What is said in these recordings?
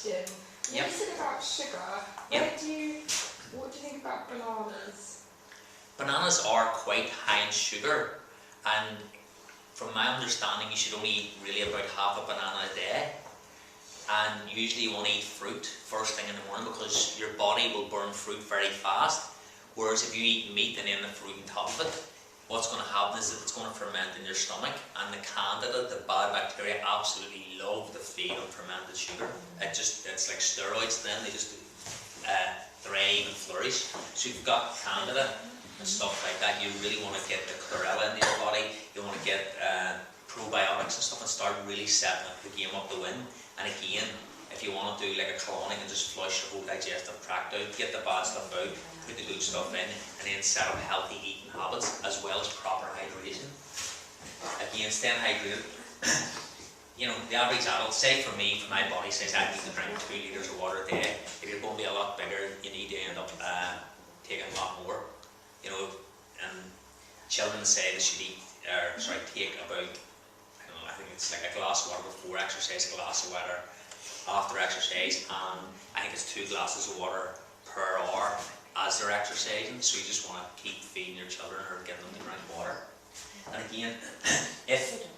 question. Yep. You said about sugar. Yep. What do you think about bananas? Bananas are quite high in sugar, and from my understanding you should only eat really about half a banana a day, and usually you want to eat fruit first thing in the morning because your body will burn fruit very fast, whereas if you eat meat and then the fruit on top of it, what's going to happen is that it's going to ferment in your stomach, and the candida, the bad bacteria, absolutely love to feed on fermented sugar. It's like steroids then, they just thrive and flourish. So if you've got candida and stuff like that, you really want to get the chlorella into your body, you want to get probiotics and stuff and start really setting the game up to win. And again, if you want to do like a colonic and just flush your whole digestive tract out, get the bad stuff out, put the good stuff in, and then set up healthy eating habits as well as proper hydration. Again, staying hydrated. You know, the average adult, say for me, for my body says I need to drink 2 litres of water a day. If you're going to be a lot bigger, you need to end up taking a lot more. You know, and children say they should take about, I think it's like a glass of water before exercise, a glass of water after exercise, and I think it's 2 glasses of water per hour as they're exercising. So you just want to keep feeding your children or getting them to drink water. And again, if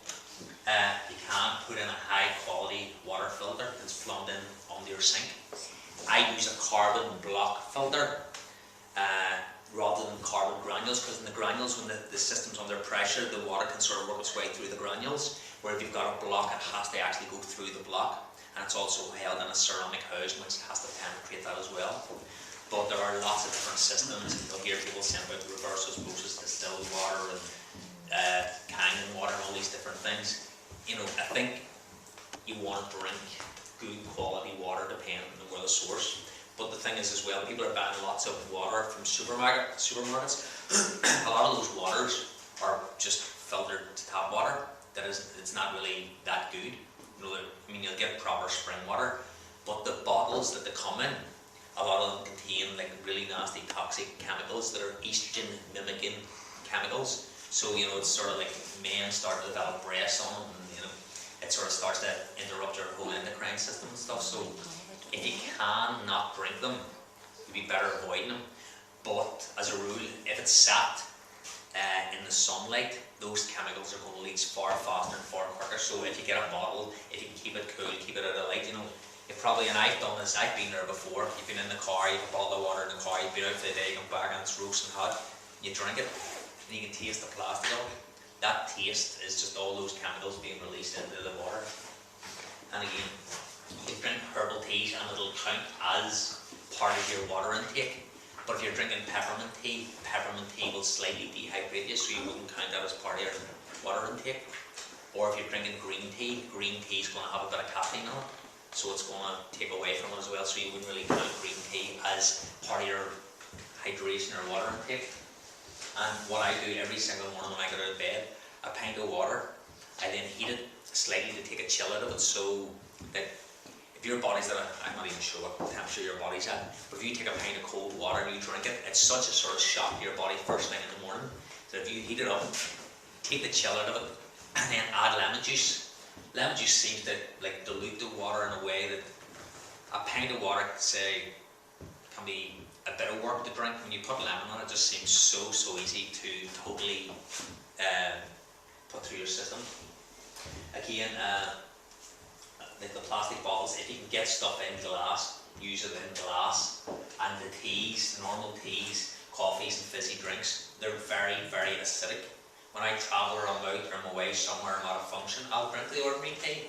you can put in a high quality water filter that's plumbed in under your sink. I use a carbon block filter rather than carbon granules, because in the granules, when the system's under pressure, the water can sort of work its way through the granules, where if you've got a block, it has to actually go through the block, and it's also held in a ceramic housing which has to penetrate that as well. But there are lots of different systems. You'll hear people saying about reverse osmosis, distilled water, and Kangen water, and all these different things. You know, I think you want to drink good quality water depending on where the source. But the thing is as well, people are buying lots of water from supermarkets. A lot of those waters are just filtered to tap water. It's not really that good. You know, I mean, you'll get proper spring water, but the bottles that they come in, a lot of them contain like really nasty toxic chemicals that are estrogen mimicking chemicals. So, you know, it's sort of like men start to develop breasts on them, and, you know, it sort of starts to interrupt your whole endocrine system and stuff. So, if you can not drink them, you'd be better avoiding them. But as a rule, if it's sat in the sunlight, those chemicals are going to leach far faster and far quicker. So, if you get a bottle, if you can keep it cool, keep it out of light, you know, you probably, and I've done this, I've been there before. You've been in the car, you have a bottle of water in the car, you've been out for the day, you come back and it's roasting hot, you drink it. And you can taste the plastic of it. That taste is just all those chemicals being released into the water. And again, you can drink herbal teas and it'll count as part of your water intake. But if you're drinking peppermint tea will slightly dehydrate you, so you wouldn't count that as part of your water intake. Or if you're drinking green tea is going to have a bit of caffeine in it, so it's going to take away from it as well, so you wouldn't really count green tea as part of your hydration or water intake. And what I do every single morning when I get out of bed, a pint of water, I then heat it slightly to take a chill out of it, so that if your body's at I'm not even sure what temperature your body's at, but if you take a pint of cold water and you drink it, it's such a sort of shock to your body first thing in the morning, that if you heat it up, take the chill out of it, and then add lemon juice. Lemon juice seems to like dilute the water in a way that a pint of water, say, can be a bit of work to drink. When you put lemon on it, just seems so easy to totally put through your system. Again, like the plastic bottles, if you can get stuff in glass, use it in glass. And the teas, normal teas, coffees and fizzy drinks, they're very acidic. When I travel or I'm out or I'm away somewhere, I'm at a function, I'll drink the ordinary tea.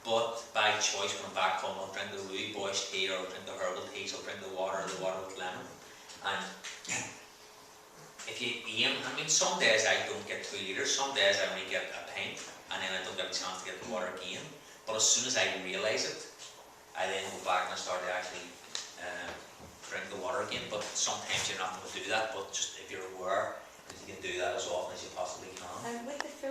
But by choice, when I'm back home, I'll drink the rooibos tea, or I'll drink the herbal teas, I'll drink the water with lemon. And if you aim, I mean, some days I don't get 2 litres, some days I only get a pint, and then I don't get a chance to get the water again. But as soon as I realise it, I then go back and I start to actually drink the water again. But sometimes you're not going to do that, but just if you're aware, you can do that as often as you possibly can. With the